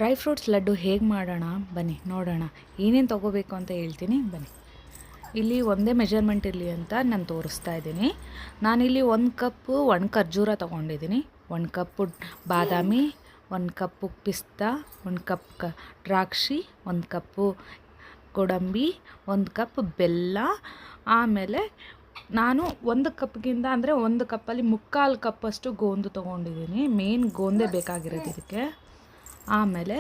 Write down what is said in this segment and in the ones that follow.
Dry fruits laddu ಹೇಗೆ ಮಾಡೋಣ ಬನ್ನಿ ನೋಡೋಣ. ಏನೇನು ತೊಗೋಬೇಕು ಅಂತ ಹೇಳ್ತೀನಿ ಬನ್ನಿ. ಇಲ್ಲಿ ಒಂದೇ ಮೆಜರ್ಮೆಂಟ್ ಇರಲಿ ಅಂತ ನಾನು ತೋರಿಸ್ತಾ ಇದ್ದೀನಿ. ನಾನಿಲ್ಲಿ 1 ಕಪ್ಪು ಒಣ ಖರ್ಜೂರ ತೊಗೊಂಡಿದ್ದೀನಿ, 1 ಕಪ್ಪು ಬಾದಾಮಿ, 1 ಕಪ್ಪು ಪಿಸ್ತಾ, 1 ಕಪ್ ದ್ರಾಕ್ಷಿ, 1 ಕಪ್ಪು ಗೋಡಂಬಿ, 1 ಕಪ್ ಬೆಲ್ಲ. ಆಮೇಲೆ ನಾನು 1 ಕಪ್ಗಿಂತ ಅಂದರೆ 1 ಕಪ್ಪಲ್ಲಿ 3/4 ಕಪ್ಪಷ್ಟು ಗೋಂದು ತೊಗೊಂಡಿದ್ದೀನಿ. ಮೇನ್ ಗೋಂದೇ ಬೇಕಾಗಿರೋದು ಇದಕ್ಕೆ. ಆಮೇಲೆ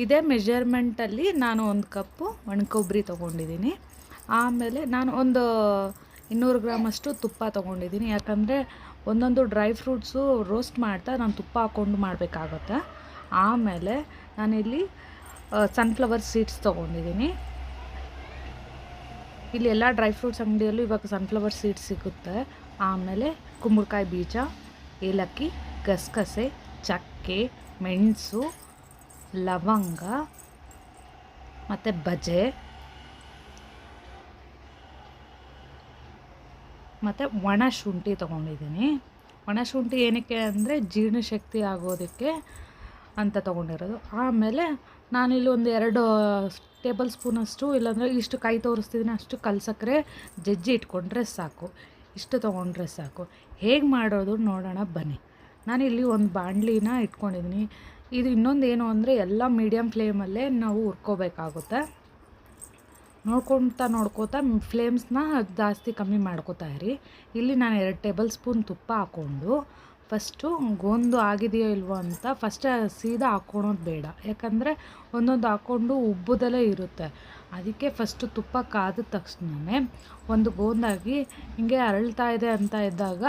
ಇದೇ ಮೆಜರ್ಮೆಂಟಲ್ಲಿ ನಾನು 1 ಕಪ್ಪು ಒಣ ಕೊಬ್ಬರಿ ತೊಗೊಂಡಿದ್ದೀನಿ. ಆಮೇಲೆ ನಾನು ಒಂದು 200 ಗ್ರಾಮಷ್ಟು ತುಪ್ಪ ತೊಗೊಂಡಿದ್ದೀನಿ. ಯಾಕಂದರೆ ಒಂದೊಂದು ಡ್ರೈ ಫ್ರೂಟ್ಸು ರೋಸ್ಟ್ ಮಾಡ್ತಾ ನಾನು ತುಪ್ಪ ಹಾಕ್ಕೊಂಡು ಮಾಡಬೇಕಾಗುತ್ತೆ. ಆಮೇಲೆ ನಾನಿಲ್ಲಿ ಸನ್ಫ್ಲವರ್ ಸೀಡ್ಸ್ ತೊಗೊಂಡಿದ್ದೀನಿ. ಇಲ್ಲಿ ಎಲ್ಲ ಡ್ರೈ ಫ್ರೂಟ್ಸ್ ಅಂಗಡಿಯಲ್ಲೂ ಇವಾಗ ಸನ್ಫ್ಲವರ್ ಸೀಡ್ಸ್ ಸಿಗುತ್ತೆ. ಆಮೇಲೆ ಕುಂಬಳಕಾಯಿ ಬೀಜ, ಏಲಕ್ಕಿ, ಗಸಗಸೆ, ಚಕ್ಕೆ, ಮೆಣಸು, ಲವಂಗ ಮತ್ತು ಬಜೆ ಮತ್ತು ಒಣ ಶುಂಠಿ ತೊಗೊಂಡಿದ್ದೀನಿ. ಒಣ ಶುಂಠಿ ಏನಕ್ಕೆ ಅಂದರೆ ಜೀರ್ಣಶಕ್ತಿ ಆಗೋದಕ್ಕೆ ಅಂತ ತೊಗೊಂಡಿರೋದು. ಆಮೇಲೆ ನಾನಿಲ್ಲಿ ಒಂದು 2 ಟೇಬಲ್ ಸ್ಪೂನಷ್ಟು, ಇಲ್ಲಾಂದರೆ ಇಷ್ಟು ಕೈ ತೋರಿಸ್ತಿದ್ದೀನಿ ಅಷ್ಟು ಕಲ್ಸಕ್ಕರೆ ಜಜ್ಜಿ ಇಟ್ಕೊಂಡ್ರೆ ಸಾಕು. ಇಷ್ಟು ತೊಗೊಂಡ್ರೆ ಸಾಕು. ಹೇಗೆ ಮಾಡೋದು ನೋಡೋಣ ಬನ್ನಿ. ನಾನಿಲ್ಲಿ ಒಂದು ಬಾಣಲಿನ ಇಟ್ಕೊಂಡಿದ್ದೀನಿ. ಇದು ಇನ್ನೊಂದು ಏನು ಅಂದರೆ ಎಲ್ಲ ಮೀಡಿಯಮ್ ಫ್ಲೇಮಲ್ಲೇ ನಾವು ಹುರ್ಕೋಬೇಕಾಗುತ್ತೆ. ನೋಡ್ಕೋತಾ ಫ್ಲೇಮ್ಸ್ನ ಜಾಸ್ತಿ ಕಮ್ಮಿ ಮಾಡ್ಕೋತಾ ಇರಿ. ಇಲ್ಲಿ ನಾನು 2 ಟೇಬಲ್ ಸ್ಪೂನ್ ತುಪ್ಪ ಹಾಕ್ಕೊಂಡು ಫಸ್ಟು ಗೋಂದು ಆಗಿದೆಯೋ ಇಲ್ವೋ ಅಂತ ಫಸ್ಟ್ ಸೀದಾ ಹಾಕ್ಕೊಳೋದು ಬೇಡ. ಯಾಕಂದರೆ ಒಂದೊಂದು ಹಾಕ್ಕೊಂಡು ಉಬ್ಬುದಲ್ಲೇ ಇರುತ್ತೆ. ಅದಕ್ಕೆ ಫಸ್ಟು ತುಪ್ಪ ಕಾದ ತಕ್ಷಣವೇ ಒಂದು ಗೋಂದಾಗಿ ಹಿಂಗೆ ಅರಳ್ತಾ ಇದೆ ಅಂತ ಇದ್ದಾಗ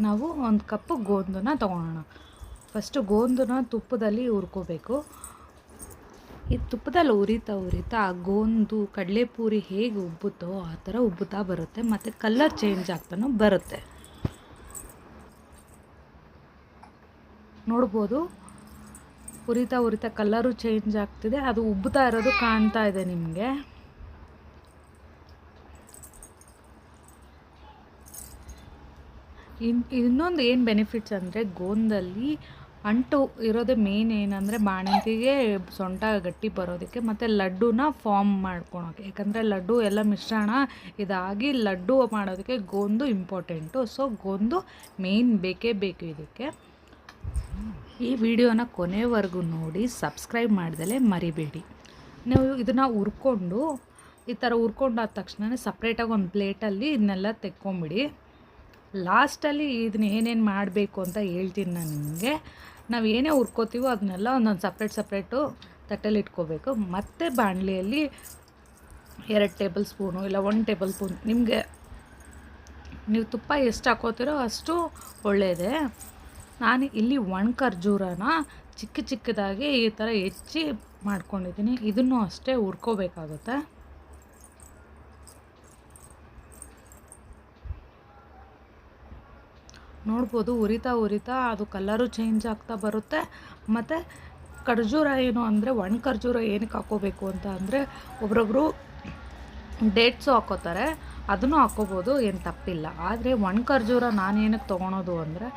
ನಾವು 1 ಕಪ್ಪು ಗೋಂದನ್ನ ತೊಗೊಳೋಣ. ಫಸ್ಟು ಗೋಂದನ್ನ ತುಪ್ಪದಲ್ಲಿ ಹುರ್ಕೋಬೇಕು. ಈ ತುಪ್ಪದಲ್ಲಿ ಉರಿತಾ ಆ ಗೋಂದು ಕಡಲೆಪೂರಿ ಹೇಗೆ ಉಬ್ಬುತ್ತೋ ಆ ಥರ ಉಬ್ಬುತ್ತಾ ಬರುತ್ತೆ. ಮತ್ತು ಕಲರ್ ಚೇಂಜ್ ಆಗ್ತಾನೂ ಬರುತ್ತೆ. ನೋಡ್ಬೋದು, ಉರಿತಾ ಕಲರು ಚೇಂಜ್ ಆಗ್ತಿದೆ. ಅದು ಉಬ್ಬುತ್ತಾ ಇರೋದು ಕಾಣ್ತಾ ಇದೆ ನಿಮಗೆ. ಇನ್ನೊಂದು ಏನು ಬೆನಿಫಿಟ್ಸ್ ಅಂದರೆ ಗೋಂದಲ್ಲಿ ಅಂಟು ಇರೋದೇ ಮೇನ್. ಏನಂದರೆ ಬಾಣಂತಿಗೆ ಸೊಂಟ ಗಟ್ಟಿ ಬರೋದಕ್ಕೆ ಮತ್ತು ಲಡ್ಡುನ ಫಾರ್ಮ್ ಮಾಡ್ಕೊಳೋಕ್ಕೆ. ಯಾಕಂದರೆ ಲಡ್ಡು ಎಲ್ಲ ಮಿಶ್ರಣ ಇದಾಗಿ ಲಡ್ಡು ಮಾಡೋದಕ್ಕೆ ಗೋಂದು ಇಂಪಾರ್ಟೆಂಟು. ಸೊ ಗೋಂದು ಮೇನ್ ಬೇಕೇ ಬೇಕು ಇದಕ್ಕೆ. ಈ ವಿಡಿಯೋನ ಕೊನೆವರೆಗೂ ನೋಡಿ, ಸಬ್ಸ್ಕ್ರೈಬ್ ಮಾಡ್ದಲೇ ಮರಿಬೇಡಿ. ನೀವು ಇದನ್ನು ಹುರ್ಕೊಂಡು ಈ ಥರ ಹುರ್ಕೊಂಡಾದ ತಕ್ಷಣ ಸಪ್ರೇಟಾಗಿ ಒಂದು ಪ್ಲೇಟಲ್ಲಿ ಇದನ್ನೆಲ್ಲ ತೆಕ್ಕೊಂಬಿಡಿ. ಲಾಸ್ಟಲ್ಲಿ ಇದನ್ನ ಏನೇನು ಮಾಡಬೇಕು ಅಂತ ಹೇಳ್ತೀನಿ ನಾನು ನಿಮಗೆ. ನಾವು ಏನೇ ಹುರ್ಕೋತೀವೋ ಅದನ್ನೆಲ್ಲ ಒಂದೊಂದು ಸಪ್ರೇಟು ತಟ್ಟೆಲಿ ಇಟ್ಕೋಬೇಕು. ಮತ್ತು ಬಾಣಲಿಯಲ್ಲಿ 2 ಟೇಬಲ್ ಸ್ಪೂನು ಇಲ್ಲ 1 ಟೇಬಲ್ ಸ್ಪೂನ್, ನಿಮಗೆ ನೀವು ತುಪ್ಪ ಎಷ್ಟು ಹಾಕೋತೀರೋ ಅಷ್ಟು ಒಳ್ಳೆಯದೇ. ನಾನು ಇಲ್ಲಿ ಒಣ ಖರ್ಜೂರನ ಚಿಕ್ಕದಾಗಿ ಈ ಥರ ಹೆಚ್ಚಿ ಮಾಡ್ಕೊಂಡಿದ್ದೀನಿ. ಇದನ್ನು ಅಷ್ಟೇ ಹುರ್ಕೋಬೇಕಾಗುತ್ತೆ. ನೋಡ್ಬೋದು, ಉರಿತಾ ಅದು ಕಲರು ಚೇಂಜ್ ಆಗ್ತಾ ಬರುತ್ತೆ. ಮತ್ತು ಖರ್ಜೂರ ಏನು ಅಂದರೆ ಒಣ ಖರ್ಜೂರ ಏನಕ್ಕೆ ಹಾಕೋಬೇಕು ಅಂತ ಅಂದರೆ ಒಬ್ರೊಬ್ಬರು ಡೇಟ್ಸು ಹಾಕೋತಾರೆ, ಅದನ್ನು ಹಾಕೋಬೋದು, ಏನು ತಪ್ಪಿಲ್ಲ. ಆದರೆ ಒಣ ಖರ್ಜೂರ ನಾನು ಏನಕ್ಕೆ ತೊಗೊಳೋದು ಅಂದರೆ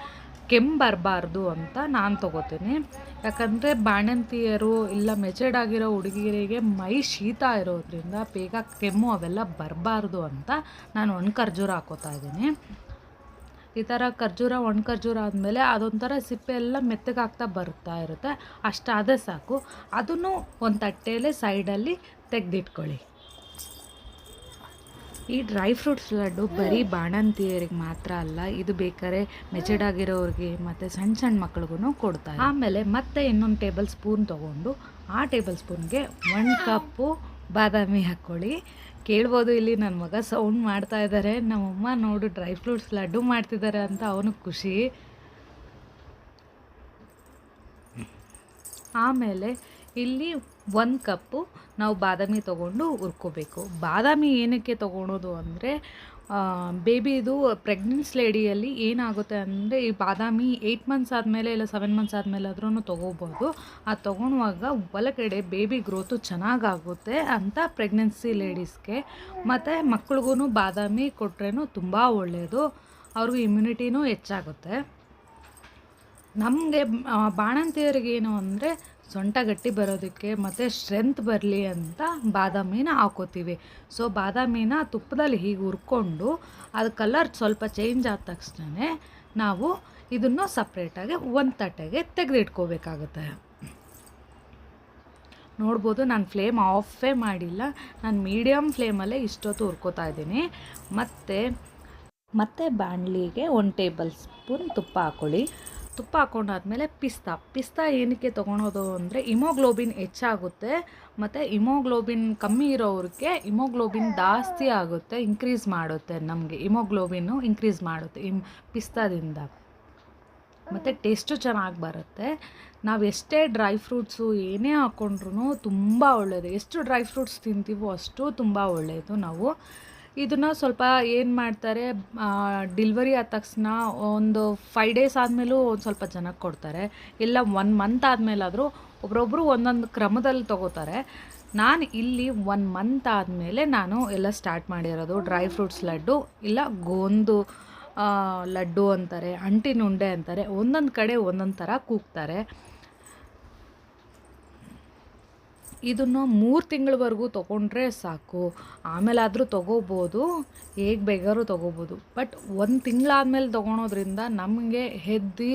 ಕೆಮ್ಮು ಬರಬಾರ್ದು ಅಂತ ನಾನು ತೊಗೋತೀನಿ. ಯಾಕಂದರೆ ಬಾಣಂತಿಯರು ಇಲ್ಲ ಮೆಚರ್ಡ್ ಆಗಿರೋ ಹುಡುಗಿಯರಿಗೆ ಮೈ ಶೀತ ಇರೋದ್ರಿಂದ ಬೇಗ ಕೆಮ್ಮು ಅವೆಲ್ಲ ಬರಬಾರ್ದು ಅಂತ ನಾನು ಒಣ ಖರ್ಜೂರ ಹಾಕೋತಾ ಇದ್ದೀನಿ. ಈ ಥರ ಒಣ ಖರ್ಜೂರ ಆದಮೇಲೆ ಅದೊಂಥರ ಸಿಪ್ಪೆ ಎಲ್ಲ ಮೆತ್ತಗಾಗ್ತಾ ಬರ್ತಾ ಇರುತ್ತೆ. ಅಷ್ಟಾದರೆ ಸಾಕು. ಅದನ್ನು ಒಂದು ತಟ್ಟೆಯಲ್ಲಿ ಸೈಡಲ್ಲಿ ತೆಗೆದಿಟ್ಕೊಳ್ಳಿ. ಈ ಡ್ರೈ ಫ್ರೂಟ್ಸ್ ಲಡ್ಡು ಬರೀ ಬಾಣಂತಿಯರಿಗೆ ಮಾತ್ರ ಅಲ್ಲ, ಇದು ಬೇಕಾದ್ರೆ ಮೆಚರ್ಡ್ ಆಗಿರೋರಿಗೆ ಮತ್ತು ಸಣ್ಣ ಮಕ್ಳಿಗೂ ಕೊಡ್ತಾರೆ. ಆಮೇಲೆ ಮತ್ತೆ ಇನ್ನೊಂದು ಟೇಬಲ್ ಸ್ಪೂನ್ ತೊಗೊಂಡು ಆ ಟೇಬಲ್ ಸ್ಪೂನ್ಗೆ 1 ಕಪ್ಪು ಬಾದಾಮಿ ಹಾಕ್ಕೊಳ್ಳಿ. ಕೇಳ್ಬೋದು, ಇಲ್ಲಿ ನನ್ನ ಮಗ ಸೌಂಡ್ ಮಾಡ್ತಾ ಇದ್ದಾರೆ. ನಮ್ಮಮ್ಮ ನೋಡು ಡ್ರೈ ಫ್ರೂಟ್ಸ್ ಲಡ್ಡು ಮಾಡ್ತಿದ್ದಾರೆ ಅಂತ ಅವನು ಖುಷಿ. ಆಮೇಲೆ ಇಲ್ಲಿ 1 ಕಪ್ಪು ನಾವು ಬಾದಾಮಿ ತೊಗೊಂಡು ಹುರ್ಕೋಬೇಕು. ಬಾದಾಮಿ ಏನಕ್ಕೆ ತೊಗೊಳೋದು ಅಂದರೆ ಬೇಬಿದು ಪ್ರೆಗ್ನೆನ್ಸ್ ಲೇಡಿಯಲ್ಲಿ ಏನಾಗುತ್ತೆ ಅಂದರೆ ಈ ಬಾದಾಮಿ 8 ಮಂತ್ಸ್ ಆದಮೇಲೆ ಇಲ್ಲ 7 ಮಂತ್ಸ್ ಆದಮೇಲೆ ಆದ್ರೂ ತೊಗೋಬೋದು. ಅದು ತೊಗೊಳುವಾಗ ಒಳಗಡೆ ಬೇಬಿ ಗ್ರೋತು ಚೆನ್ನಾಗಾಗುತ್ತೆ ಅಂತ ಪ್ರೆಗ್ನೆನ್ಸಿ ಲೇಡೀಸ್ಗೆ. ಮತ್ತು ಮಕ್ಳಿಗೂ ಬಾದಾಮಿ ಕೊಟ್ರೇನು ತುಂಬ ಒಳ್ಳೆಯದು, ಅವ್ರಿಗೂ ಇಮ್ಯುನಿಟಿನೂ ಹೆಚ್ಚಾಗುತ್ತೆ. ನಮಗೆ ಬಾಣಂತಿಯರಿಗೇನು ಅಂದರೆ ಸೊಂಟ ಗಟ್ಟಿ ಬರೋದಕ್ಕೆ ಮತ್ತು ಸ್ಟ್ರೆಂತ್ ಬರಲಿ ಅಂತ ಬಾದಾಮಿನ ಹಾಕೋತೀವಿ. ಸೊ ಬಾದಾಮಿನ ತುಪ್ಪದಲ್ಲಿ ಹೀಗೆ ಹುರ್ಕೊಂಡು ಅದು ಕಲರ್ ಸ್ವಲ್ಪ ಚೇಂಜ್ ಆದ ತಕ್ಷಣ ನಾವು ಇದನ್ನು ಸಪ್ರೇಟಾಗಿ ಒಂದು ತಟ್ಟೆಗೆ ತೆಗೆದಿಟ್ಕೋಬೇಕಾಗುತ್ತೆ. ನೋಡ್ಬೋದು ನಾನು ಫ್ಲೇಮ್ ಆಫೇ ಮಾಡಿಲ್ಲ, ನಾನು ಮೀಡಿಯಮ್ ಫ್ಲೇಮಲ್ಲೇ ಇಷ್ಟೊತ್ತು ಹುರ್ಕೋತಾ ಇದ್ದೀನಿ. ಮತ್ತು ಬಾಣಲಿಗೆ 1 ಟೇಬಲ್ ಸ್ಪೂನ್ ತುಪ್ಪ ಹಾಕ್ಕೊಳ್ಳಿ. ತುಪ್ಪ ಹಾಕ್ಕೊಂಡಾದ್ಮೇಲೆ ಪಿಸ್ತಾ ಏನಕ್ಕೆ ತೊಗೊಳೋದು ಅಂದರೆ ಇಮೋಗ್ಲೋಬಿನ್ ಹೆಚ್ಚಾಗುತ್ತೆ, ಮತ್ತು ಇಮೋಗ್ಲೋಬಿನ್ ಕಮ್ಮಿ ಇರೋರಿಗೆ ಇಮೋಗ್ಲೋಬಿನ್ ಜಾಸ್ತಿ ಆಗುತ್ತೆ, ಇನ್ಕ್ರೀಸ್ ಮಾಡುತ್ತೆ. ನಮಗೆ ಇಮೋಗ್ಲೋಬಿನ್ನು ಇನ್ಕ್ರೀಸ್ ಮಾಡುತ್ತೆ ಪಿಸ್ತಾದಿಂದ, ಮತ್ತು ಟೇಸ್ಟು ಚೆನ್ನಾಗಿ ಬರುತ್ತೆ. ನಾವು ಎಷ್ಟೇ ಡ್ರೈ ಫ್ರೂಟ್ಸು ಏನೇ ಹಾಕ್ಕೊಂಡ್ರೂ ತುಂಬ ಒಳ್ಳೆಯದು. ಎಷ್ಟು ಡ್ರೈ ಫ್ರೂಟ್ಸ್ ತಿಂತೀವೋ ಅಷ್ಟು ತುಂಬ ಒಳ್ಳೆಯದು. ನಾವು ಇದನ್ನು ಸ್ವಲ್ಪ ಏನು ಮಾಡ್ತಾರೆ, ಡಿಲ್ವರಿ ಆದ ತಕ್ಷಣ ಒಂದು 5 ಡೇಸ್ ಆದಮೇಲೂ ಒಂದು ಸ್ವಲ್ಪ ಜನಕ್ಕೆ ಕೊಡ್ತಾರೆ, ಇಲ್ಲ 1 ಮಂತ್ ಆದಮೇಲಾದರೂ ಒಬ್ರೊಬ್ಬರು ಒಂದೊಂದು ಕ್ರಮದಲ್ಲಿ ತೊಗೋತಾರೆ. ನಾನು ಇಲ್ಲಿ 1 ಮಂತ್ ಆದಮೇಲೆ ನಾನು ಎಲ್ಲ ಸ್ಟಾರ್ಟ್ ಮಾಡಿರೋದು. ಡ್ರೈ ಫ್ರೂಟ್ಸ್ ಲಡ್ಡು ಇಲ್ಲ ಗೋಂದು ಲಡ್ಡು ಅಂತಾರೆ, ಅಂಟಿನ ಉಂಡೆ ಅಂತಾರೆ, ಒಂದೊಂದು ಕಡೆ ಒಂದೊಂದು ಥರ ಕೂಗ್ತಾರೆ. ಇದನ್ನು 3 ತಿಂಗಳವರೆಗೂ ತೊಗೊಂಡ್ರೆ ಸಾಕು, ಆಮೇಲಾದರೂ ತೊಗೋಬೋದು, ಹೇಗೆ ಬೇಕಾದ್ರೂ ತೊಗೋಬೋದು. ಬಟ್ 1 ತಿಂಗಳಾದ್ಮೇಲೆ ತೊಗೊಳೋದ್ರಿಂದ ನಮಗೆ ಹೆದ್ದಿ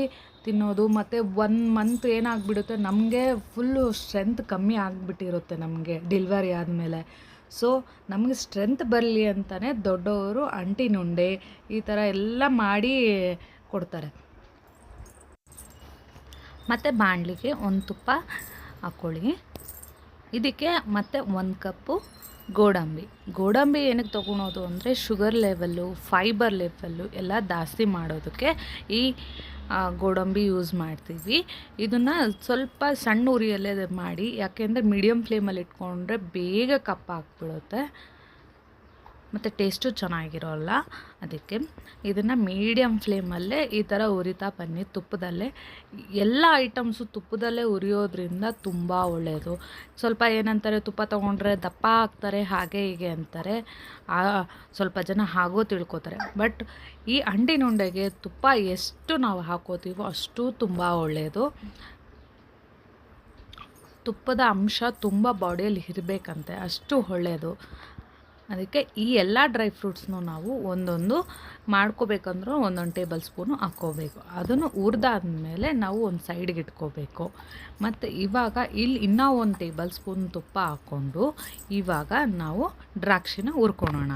ತಿನ್ನೋದು ಮತ್ತು 1 ಮಂತ್ ಏನಾಗ್ಬಿಡುತ್ತೆ, ನಮಗೆ ಫುಲ್ಲು ಸ್ಟ್ರೆಂತ್ ಕಮ್ಮಿ ಆಗಿಬಿಟ್ಟಿರುತ್ತೆ ನಮಗೆ ಡೆಲಿವರಿ ಆದಮೇಲೆ. ಸೊ ನಮಗೆ ಸ್ಟ್ರೆಂತ್ ಬರಲಿ ಅಂತಲೇ ದೊಡ್ಡವರು ಅಂಟಿನುಂಡೆ ಈ ಥರ ಎಲ್ಲ ಮಾಡಿ ಕೊಡ್ತಾರೆ. ಮತ್ತು ಬಾಣಲಿಗೆ 1 ತುಪ್ಪ ಹಾಕ್ಕೊಳ್ಳಿ. ಇದಕ್ಕೆ ಮತ್ತು 1 ಕಪ್ಪು ಗೋಡಂಬಿ ಏನಕ್ಕೆ ತೊಗೊಳೋದು ಅಂದರೆ ಶುಗರ್ ಲೆವೆಲ್ಲು, ಫೈಬರ್ ಲೆವೆಲ್ಲು ಎಲ್ಲ ಜಾಸ್ತಿ ಮಾಡೋದಕ್ಕೆ ಈ ಗೋಡಂಬಿ ಯೂಸ್ ಮಾಡ್ತೀವಿ. ಇದನ್ನು ಸ್ವಲ್ಪ ಸಣ್ಣ ಉರಿಯಲ್ಲೇ ಮಾಡಿ, ಯಾಕೆಂದರೆ ಮೀಡಿಯಮ್ ಫ್ಲೇಮಲ್ಲಿ ಇಟ್ಕೊಂಡ್ರೆ ಬೇಗ ಕಪ್ಪಾಗ್ಬಿಡುತ್ತೆ ಮತ್ತು ಟೇಸ್ಟು ಚೆನ್ನಾಗಿರೋಲ್ಲ. ಅದಕ್ಕೆ ಇದನ್ನು ಮೀಡಿಯಮ್ ಫ್ಲೇಮಲ್ಲೇ ಈ ಥರ ಉರಿತಾ ಬನ್ನಿ. ತುಪ್ಪದಲ್ಲೇ ಎಲ್ಲ ಐಟಮ್ಸು ತುಪ್ಪದಲ್ಲೇ ಉರಿಯೋದ್ರಿಂದ ತುಂಬ ಒಳ್ಳೆಯದು. ಸ್ವಲ್ಪ ಏನಂತಾರೆ, ತುಪ್ಪ ತೊಗೊಂಡ್ರೆ ದಪ್ಪ ಆಗ್ತಾರೆ ಹಾಗೆ ಹೀಗೆ ಅಂತಾರೆ, ಸ್ವಲ್ಪ ಜನ ಹಾಗೋ ತಿಳ್ಕೊತಾರೆ. ಬಟ್ ಈ ಅಂಟಿನುಂಡೆಗೆ ತುಪ್ಪ ಎಷ್ಟು ನಾವು ಹಾಕೋತೀವೋ ಅಷ್ಟು ತುಂಬ ಒಳ್ಳೆಯದು. ತುಪ್ಪದ ಅಂಶ ತುಂಬ ಬಾಡಿಯಲ್ಲಿ ಇರಬೇಕಂತೆ, ಅಷ್ಟು ಒಳ್ಳೆಯದು. ಅದಕ್ಕೆ ಈ ಎಲ್ಲ ಡ್ರೈ ಫ್ರೂಟ್ಸ್ನೂ ನಾವು ಒಂದೊಂದು ಮಾಡ್ಕೋಬೇಕಂದ್ರೂ 1 ಟೇಬಲ್ ಸ್ಪೂನು ಹಾಕ್ಕೋಬೇಕು. ಅದನ್ನು ಹುರಿದಾದ್ಮೇಲೆ ನಾವು ಒಂದು ಸೈಡ್ಗೆ ಇಟ್ಕೋಬೇಕು. ಮತ್ತು ಇವಾಗ ಇಲ್ಲಿ ಇನ್ನೂ 1 ಟೇಬಲ್ ಸ್ಪೂನ್ ತುಪ್ಪ ಹಾಕ್ಕೊಂಡು ಇವಾಗ ನಾವು ದ್ರಾಕ್ಷಿನ ಹುರ್ಕೊಳ್ಳೋಣ.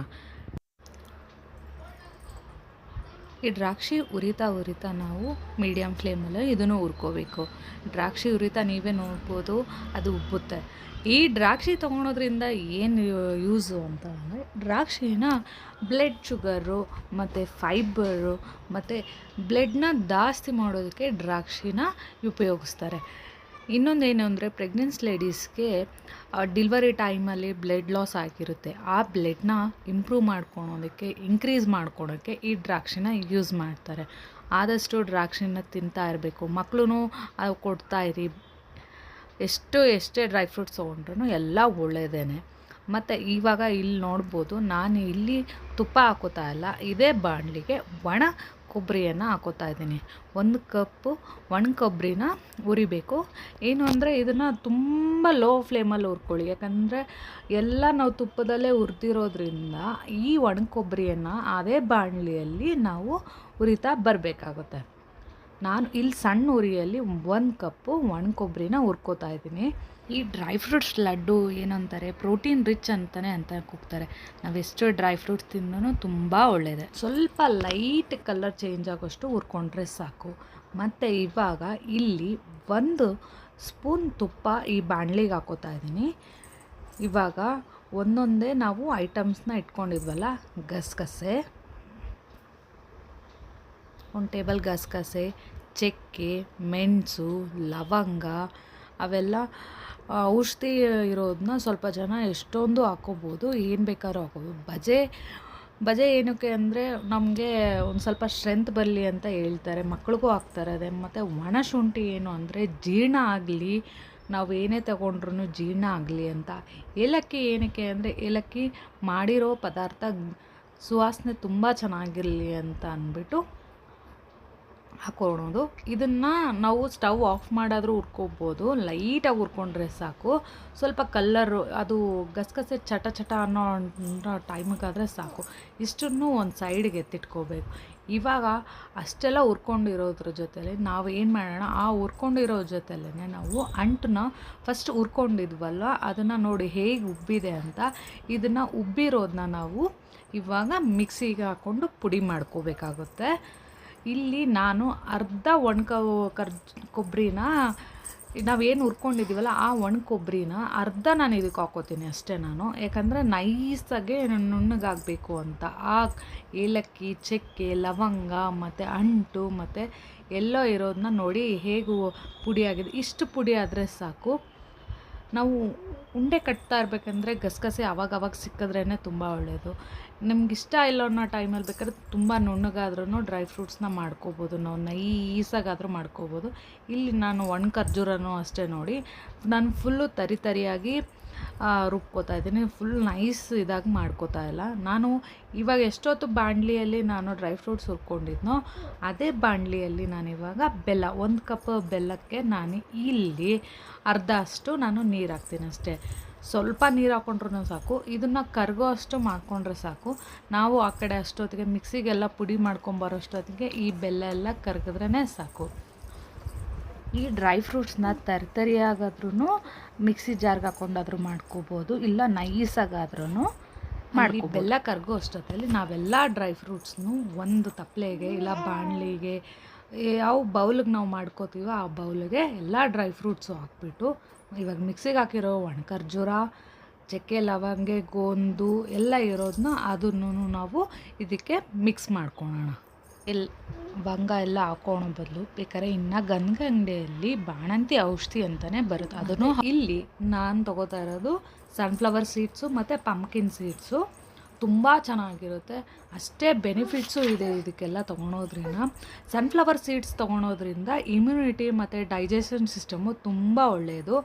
ಈ ದ್ರಾಕ್ಷಿ ಉರಿತಾ ನಾವು ಮೀಡಿಯಮ್ ಫ್ಲೇಮಲ್ಲಿ ಇದನ್ನು ಹುರ್ಕೋಬೇಕು. ದ್ರಾಕ್ಷಿ ಉರಿತಾ ನೀವೇ ನೋಡ್ಬೋದು, ಅದು ಉಬ್ಬುತ್ತೆ. ಈ ದ್ರಾಕ್ಷಿ ತೊಗೊಳೋದ್ರಿಂದ ಏನು ಯೂಸು ಅಂತ ಅಂದರೆ, ದ್ರಾಕ್ಷಿನ ಬ್ಲಡ್ ಶುಗರು ಮತ್ತು ಫೈಬರು ಮತ್ತು ಬ್ಲಡ್ನ ಜಾಸ್ತಿ ಮಾಡೋದಕ್ಕೆ ದ್ರಾಕ್ಷಿನ ಉಪಯೋಗಿಸ್ತಾರೆ. ಇನ್ನೊಂದೇನು ಅಂದರೆ, ಪ್ರೆಗ್ನೆನ್ಸ್ ಲೇಡೀಸ್ಗೆ ಡಿಲ್ವರಿ ಟೈಮಲ್ಲಿ ಬ್ಲಡ್ ಲಾಸ್ ಆಗಿರುತ್ತೆ, ಆ ಬ್ಲಡ್ನ ಇಂಪ್ರೂವ್ ಮಾಡ್ಕೊಳೋದಕ್ಕೆ, ಇನ್ಕ್ರೀಸ್ ಮಾಡ್ಕೊಳೋಕ್ಕೆ ಈ ದ್ರಾಕ್ಷಿನ ಯೂಸ್ ಮಾಡ್ತಾರೆ. ಆದಷ್ಟು ದ್ರಾಕ್ಷಿನ ತಿಂತಾ ಇರಬೇಕು. ಮಕ್ಕಳು ಕೊಡ್ತಾಯಿರಿ. ಎಷ್ಟೇ ಡ್ರೈ ಫ್ರೂಟ್ಸ್ ತೊಗೊಂಡ್ರೂ ಎಲ್ಲ ಒಳ್ಳೆಯದೇನೆ. ಮತ್ತು ಇವಾಗ ಇಲ್ಲಿ ನೋಡ್ಬೋದು, ನಾನು ಇಲ್ಲಿ ತುಪ್ಪ ಹಾಕೋತಾ ಇಲ್ಲ, ಇದೇ ಬಾಣಲಿಗೆ ಒಣ ಕೊಬ್ಬರಿಯನ್ನು ಹಾಕೋತಾ ಇದ್ದೀನಿ. 1 ಕಪ್ಪು ಒಣ ಕೊಬ್ಬರಿನ ಹುರಿಬೇಕು. ಏನು ಅಂದರೆ ಇದನ್ನು ತುಂಬ ಲೋ ಫ್ಲೇಮಲ್ಲಿ ಹುರ್ಕೊಳ್ಳಿ, ಯಾಕಂದರೆ ಎಲ್ಲ ನಾವು ತುಪ್ಪದಲ್ಲೇ ಹುರಿದಿರೋದ್ರಿಂದ ಈ ಒಣ ಕೊಬ್ಬರಿಯನ್ನು ಅದೇ ಬಾಣಲಿಯಲ್ಲಿ ನಾವು ಹುರಿತಾ ಬರಬೇಕಾಗುತ್ತೆ. ನಾನು ಇಲ್ಲಿ ಸಣ್ಣ ಉರಿಯಲ್ಲಿ 1 ಕಪ್ಪು ಒಣ ಕೊಬ್ಬರಿನ ಹುರ್ಕೋತಾ ಇದ್ದೀನಿ. ಈ ಡ್ರೈ ಫ್ರೂಟ್ಸ್ ಲಡ್ಡು ಏನಂತಾರೆ, ಪ್ರೋಟೀನ್ ರಿಚ್ ಅಂತ ಕೂಗ್ತಾರೆ. ನಾವೆಷ್ಟು ಡ್ರೈ ಫ್ರೂಟ್ಸ್ ತಿಂದ್ರೂ ತುಂಬ ಒಳ್ಳೆಯದೇ. ಸ್ವಲ್ಪ ಲೈಟ್ ಕಲರ್ ಚೇಂಜ್ ಆಗೋಷ್ಟು ಹುರ್ಕೊಂಡ್ರೆ ಸಾಕು. ಮತ್ತು ಇವಾಗ ಇಲ್ಲಿ 1 ಸ್ಪೂನ್ ತುಪ್ಪ ಈ ಬಾಣಲಿಗೆ ಹಾಕೋತಾ ಇದ್ದೀನಿ. ಇವಾಗ ಒಂದೊಂದೇ ನಾವು ಐಟಮ್ಸ್ನ ಇಟ್ಕೊಂಡಿದ್ವಲ್ಲ, ಗಸಗಸೆ 1 ಟೇಬಲ್ ಗಸಗಸೆ, ಚಕ್ಕೆ, ಮೆಣಸು, ಲವಂಗ, ಅವೆಲ್ಲ ಔಷಧಿ ಇರೋದನ್ನ ಸ್ವಲ್ಪ ಜನ ಎಷ್ಟೊಂದು ಹಾಕ್ಕೋಬೋದು, ಏನು ಬೇಕಾದ್ರೂ ಹಾಕ್ಕೋಬೋದು. ಬಜೆ ಏನಕ್ಕೆ ಅಂದರೆ ನಮಗೆ ಒಂದು ಸ್ವಲ್ಪ ಸ್ಟ್ರೆಂತ್ ಬರಲಿ ಅಂತ ಹೇಳ್ತಾರೆ, ಮಕ್ಳಿಗೂ ಹಾಕ್ತಾರೆ ಅದೇ. ಮತ್ತು ಒಣ ಶುಂಠಿ ಏನು ಅಂದರೆ ಜೀರ್ಣ ಆಗಲಿ, ನಾವು ಏನೇ ತಗೊಂಡ್ರೂ ಜೀರ್ಣ ಆಗಲಿ ಅಂತ. ಏಲಕ್ಕಿ ಏನಕ್ಕೆ ಅಂದರೆ ಏಲಕ್ಕಿ ಮಾಡಿರೋ ಪದಾರ್ಥ ಸುವಾಸನೆ ತುಂಬ ಚೆನ್ನಾಗಿರಲಿ ಅಂತ ಅಂದ್ಬಿಟ್ಟು ಹಾಕ್ಕೊಳೋದು. ಇದನ್ನು ನಾವು ಸ್ಟವ್ ಆಫ್ ಮಾಡಾದರೂ ಹುರ್ಕೋಬೋದು, ಲೈಟಾಗಿ ಹುರ್ಕೊಂಡ್ರೆ ಸಾಕು. ಸ್ವಲ್ಪ ಕಲ್ಲರು ಅದು ಗಸಗಸೆ ಚಟ ಚಟ ಅನ್ನೋ ಟೈಮಿಗಾದರೆ ಸಾಕು. ಇಷ್ಟನ್ನು ಒಂದು ಸೈಡ್ಗೆ ಎತ್ತಿಟ್ಕೋಬೇಕು. ಇವಾಗ ಅಷ್ಟೆಲ್ಲ ಹುರ್ಕೊಂಡಿರೋದ್ರ ಜೊತೆಲಿ ನಾವು ಏನು ಮಾಡೋಣ, ಆ ಹುರ್ಕೊಂಡಿರೋ ಜೊತೆಲೇ ನಾವು ಅಂಟನ್ನ ಫಸ್ಟ್ ಹುರ್ಕೊಂಡಿದ್ವಲ್ವ ಅದನ್ನು ನೋಡಿ ಹೇಗೆ ಉಬ್ಬಿದೆ ಅಂತ. ಇದನ್ನು ಉಬ್ಬಿರೋದನ್ನ ನಾವು ಇವಾಗ ಮಿಕ್ಸಿಗೆ ಹಾಕ್ಕೊಂಡು ಪುಡಿ ಮಾಡ್ಕೋಬೇಕಾಗುತ್ತೆ. ಇಲ್ಲಿ ನಾನು ಅರ್ಧ ಕೊಬ್ಬರಿನ ನಾವೇನು ಹುರ್ಕೊಂಡಿದ್ದೀವಲ್ಲ ಆ ಒಣ ಕೊಬ್ಬರಿನ ಅರ್ಧ ನಾನು ಇದಕ್ಕೆ ಹಾಕ್ಕೋತೀನಿ ಅಷ್ಟೇ ನಾನು. ಯಾಕಂದರೆ ನೈಸಾಗೆ ನುಣ್ಣಗಾಗಬೇಕು ಅಂತ. ಆ ಏಲಕ್ಕಿ, ಚಕ್ಕೆ, ಲವಂಗ ಮತ್ತು ಅಂಟು ಮತ್ತು ಎಲ್ಲೋ ಇರೋದನ್ನ ನೋಡಿ ಹೇಗೂ ಪುಡಿಯಾಗಿದೆ. ಇಷ್ಟು ಪುಡಿ ಆದರೆ ಸಾಕು. ನಾವು ಉಂಡೆ ಕಟ್ತಾ ಇರಬೇಕಂದ್ರೆ ಗಸಗಸೆ ಅವಾಗವಾಗ ಸಿಕ್ಕಿದ್ರೇ ತುಂಬ ಒಳ್ಳೆಯದು. ನಿಮ್ಗೆ ಇಷ್ಟ ಇಲ್ಲ ಅನ್ನೋ ಟೈಮಲ್ಲಿ ಬೇಕಾದ್ರೆ ತುಂಬ ನುಣ್ಣಗಾದ್ರೂ ಡ್ರೈ ಫ್ರೂಟ್ಸ್ನ ಮಾಡ್ಕೋಬೋದು, ನಾವು ನೈಸಾಗಾದರೂ ಮಾಡ್ಕೋಬೋದು. ಇಲ್ಲಿ ನಾನು ಒಣ ಖರ್ಜೂರನೂ ಅಷ್ಟೇ ನೋಡಿ, ನಾನು ಫುಲ್ಲು ತರಿಯಾಗಿ ರುಬ್ಕೋತಾ ಇದ್ದೀನಿ, ಫುಲ್ ನೈಸ್ ಇದಾಗಿ ಮಾಡ್ಕೋತಾ ಇಲ್ಲ. ನಾನು ಇವಾಗ ಎಷ್ಟೊತ್ತು ಬಾಣಲಿಯಲ್ಲಿ ನಾನು ಡ್ರೈ ಫ್ರೂಟ್ಸ್ ಹುರ್ಕೊಂಡಿದ್ನೋ ಅದೇ ಬಾಣಲಿಯಲ್ಲಿ ನಾನಿವಾಗ ಬೆಲ್ಲ, 1 ಕಪ್ ಬೆಲ್ಲಕ್ಕೆ ನಾನು ಇಲ್ಲಿ ಅರ್ಧ ಅಷ್ಟು ನಾನು ನೀರು ಹಾಕ್ತೀನಿ ಅಷ್ಟೇ. ಸ್ವಲ್ಪ ನೀರು ಹಾಕ್ಕೊಂಡ್ರೂ ಸಾಕು. ಇದನ್ನು ಕರಗೋ ಅಷ್ಟು ಮಾಡಿಕೊಂಡ್ರೆ ಸಾಕು. ನಾವು ಆ ಕಡೆ ಅಷ್ಟೊತ್ತಿಗೆ ಮಿಕ್ಸಿಗೆಲ್ಲ ಪುಡಿ ಮಾಡ್ಕೊಂಬರೋಷ್ಟೊತ್ತಿಗೆ ಈ ಬೆಲ್ಲ ಎಲ್ಲ ಕರಗಿದ್ರೇ ಸಾಕು. ಈ ಡ್ರೈ ಫ್ರೂಟ್ಸ್ನ ತರಿಯಾಗಾದ್ರೂ ಮಿಕ್ಸಿ ಜಾರ್ಗೆ ಹಾಕ್ಕೊಂಡಾದ್ರೂ ಮಾಡ್ಕೋಬೋದು, ಇಲ್ಲ ನೈಸಾಗಾದ್ರೂ ಮಾಡ್ಕೊ. ಬೆಲ್ಲ ಕರಗೋ ಅಷ್ಟೊತ್ತಲ್ಲಿ ನಾವೆಲ್ಲ ಡ್ರೈ ಫ್ರೂಟ್ಸ್ನು ಒಂದು ತಪ್ಪಲೆಗೆ ಇಲ್ಲ ಬಾಣಲಿಗೆ, ಯಾವ ಬೌಲಿಗೆ ನಾವು ಮಾಡ್ಕೋತೀವೋ ಆ ಬೌಲಿಗೆ ಎಲ್ಲ ಡ್ರೈ ಫ್ರೂಟ್ಸು ಹಾಕ್ಬಿಟ್ಟು ಇವಾಗ ಮಿಕ್ಸಿಗೆ ಹಾಕಿರೋ ಒಣ ಖರ್ಜೂರ, ಚಕ್ಕೆ, ಲವಂಗೆ, ಗೋಂದು ಎಲ್ಲ ಇರೋದನ್ನ ಅದನ್ನು ನಾವು ಇದಕ್ಕೆ ಮಿಕ್ಸ್ ಮಾಡ್ಕೊಳ್ಳೋಣ. ಲವಂಗ ಎಲ್ಲ ಹಾಕೋಣ ಬದಲು ಬೇಕಾದ್ರೆ ಇನ್ನು ಗಂಧದ ಅಂಗಡಿಯಲ್ಲಿ ಬಾಣಂತಿ ಔಷಧಿ ಅಂತಲೇ ಬರುತ್ತೆ, ಅದನ್ನು ಇಲ್ಲಿ ನಾನು ತೊಗೋತಾ ಇರೋದು ಸನ್ಫ್ಲವರ್ ಸೀಡ್ಸು ಮತ್ತು ಪಂಪ್ಕಿನ್ ಸೀಡ್ಸು. ತುಂಬ ಚೆನ್ನಾಗಿರುತ್ತೆ, ಅಷ್ಟೇ ಬೆನಿಫಿಟ್ಸು ಇದೆ ಇದಕ್ಕೆಲ್ಲ ತೊಗೊಳೋದ್ರಿಂದ. ಸನ್ಫ್ಲವರ್ ಸೀಡ್ಸ್ ತೊಗೊಳೋದ್ರಿಂದ ಇಮ್ಯುನಿಟಿ ಮತ್ತು ಡೈಜೆಷನ್ ಸಿಸ್ಟಮು ತುಂಬ ಒಳ್ಳೆಯದು.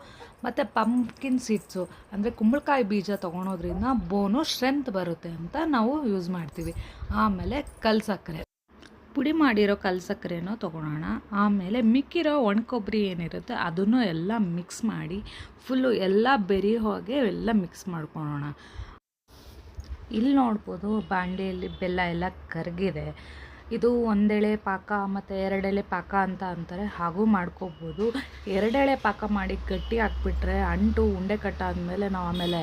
ಮತ್ತು ಪಂಪ್ಕಿನ್ ಸೀಡ್ಸು ಅಂದರೆ ಕುಂಬಳಕಾಯಿ ಬೀಜ ತೊಗೊಳೋದ್ರಿಂದ ಬೋನು ಸ್ಟ್ರೆಂತ್ ಬರುತ್ತೆ ಅಂತ ನಾವು ಯೂಸ್ ಮಾಡ್ತೀವಿ. ಆಮೇಲೆ ಕಲ್ಸಕ್ಕರೆ, ಪುಡಿ ಮಾಡಿರೋ ಕಲ್ಸಕ್ಕರೆನೂ ತೊಗೊಳೋಣ. ಆಮೇಲೆ ಮಿಕ್ಕಿರೋ ಒಣ ಕೊಬ್ಬರಿ ಏನಿರುತ್ತೆ ಅದನ್ನು ಎಲ್ಲ ಮಿಕ್ಸ್ ಮಾಡಿ ಫುಲ್ಲು ಎಲ್ಲ ಬೆರಿ ಹೋಗಿ ಎಲ್ಲ ಮಿಕ್ಸ್ ಮಾಡ್ಕೊಳ್ಳೋಣ. ಇಲ್ಲಿ ನೋಡ್ಬೋದು ಬಾಣಲೆಯಲ್ಲಿ ಬೆಲ್ಲ ಎಲ್ಲ ಕರಗಿದೆ. ಇದು 1 ಎಳೆ ಪಾಕ ಮತ್ತು 2 ಎಳೆ ಪಾಕ ಅಂತ ಅಂತಾರೆ, ಹಾಗೂ ಮಾಡ್ಕೋಬೋದು. 2 ಎಳೆ ಪಾಕ ಮಾಡಿ ಗಟ್ಟಿ ಹಾಕ್ಬಿಟ್ರೆ ಅಂಟು ಉಂಡೆ ಕಟ್ಟಾದ್ಮೇಲೆ ನಾವು ಆಮೇಲೆ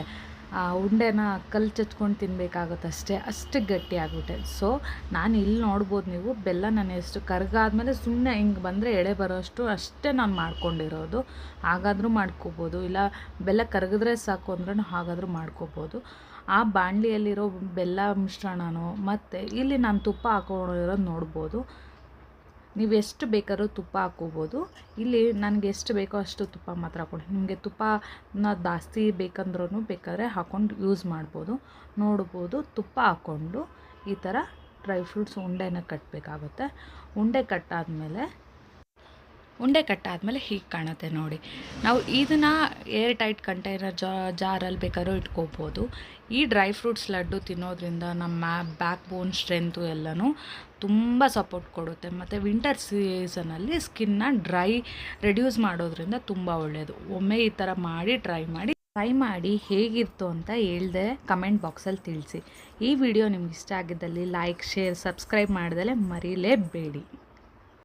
ಉಂಡೆನ ಕಲ್ಲು ಚಚ್ಕೊಂಡು ತಿನ್ನಬೇಕಾಗುತ್ತೆ ಅಷ್ಟು ಗಟ್ಟಿ ಆಗಿಬಿಟ್ಟೆ. ಸೊ ನಾನು ಇಲ್ಲಿ ನೋಡ್ಬೋದು ನೀವು ಬೆಲ್ಲ ನಾನು ಎಷ್ಟು ಕರಗಾದ್ಮೇಲೆ ಸುಮ್ಮನೆ ಹಿಂಗೆ ಬಂದರೆ ಎಳೆ ಬರೋಷ್ಟು ಅಷ್ಟೇ ನಾನು ಮಾಡ್ಕೊಂಡಿರೋದು. ಹಾಗಾದರೂ ಮಾಡ್ಕೋಬೋದು, ಇಲ್ಲ ಬೆಲ್ಲ ಕರಗಿದ್ರೆ ಸಾಕು ಅಂದ್ರೂ ಹಾಗಾದರೂ ಮಾಡ್ಕೋಬೋದು. ಆ ಬಾಣಲಿಯಲ್ಲಿರೋ ಬೆಲ್ಲ ಮಿಶ್ರಣನೋ ಮತ್ತು ಇಲ್ಲಿ ನಾನು ತುಪ್ಪ ಹಾಕೊಂಡಿರೋದು ನೋಡ್ಬೋದು. ನೀವು ಎಷ್ಟು ಬೇಕಾದ್ರೂ ತುಪ್ಪ ಹಾಕ್ಕೋಬೋದು. ಇಲ್ಲಿ ನನಗೆ ಎಷ್ಟು ಬೇಕೋ ಅಷ್ಟು ತುಪ್ಪ ಮಾತ್ರ ಹಾಕ್ಕೊಂಡು, ನಿಮಗೆ ತುಪ್ಪನ ಜಾಸ್ತಿ ಬೇಕಂದ್ರೂ ಬೇಕಾದ್ರೆ ಹಾಕ್ಕೊಂಡು ಯೂಸ್ ಮಾಡ್ಬೋದು. ನೋಡ್ಬೋದು ತುಪ್ಪ ಹಾಕ್ಕೊಂಡು ಈ ಥರ ಡ್ರೈ ಫ್ರೂಟ್ಸ್ ಉಂಡೆನ ಕಟ್ಟಬೇಕಾಗುತ್ತೆ. ಉಂಡೆ ಕಟ್ಟಾದಮೇಲೆ ಹೀಗೆ ಕಾಣುತ್ತೆ ನೋಡಿ. ನಾವು ಇದನ್ನು ಏರ್ ಟೈಟ್ ಕಂಟೈನರ್ ಜಾರಲ್ಲಿ ಬೇಕಾದ್ರೂ ಇಟ್ಕೋಬೋದು. ಈ ಡ್ರೈ ಫ್ರೂಟ್ಸ್ ಲಡ್ಡು ತಿನ್ನೋದ್ರಿಂದ ನಮ್ಮ ಬ್ಯಾಕ್ ಬೋನ್ ಸ್ಟ್ರೆಂತು ಎಲ್ಲನೂ ತುಂಬ ಸಪೋರ್ಟ್ ಕೊಡುತ್ತೆ. ಮತ್ತು ವಿಂಟರ್ ಸೀಸನಲ್ಲಿ ಸ್ಕಿನ್ನ ರೆಡ್ಯೂಸ್ ಮಾಡೋದ್ರಿಂದ ತುಂಬ ಒಳ್ಳೆಯದು. ಒಮ್ಮೆ ಈ ಥರ ಮಾಡಿ ಟ್ರೈ ಮಾಡಿ ಹೇಗಿತ್ತು ಅಂತ ಹೇಳ್ದೆ ಕಮೆಂಟ್ ಬಾಕ್ಸಲ್ಲಿ ತಿಳಿಸಿ. ಈ ವಿಡಿಯೋ ನಿಮ್ಗೆ ಇಷ್ಟ ಆಗಿದ್ದಲ್ಲಿ ಲೈಕ್, ಶೇರ್, ಸಬ್ಸ್ಕ್ರೈಬ್ ಮಾಡ್ದಲೇ ಮರೀಲೇಬೇಡಿ.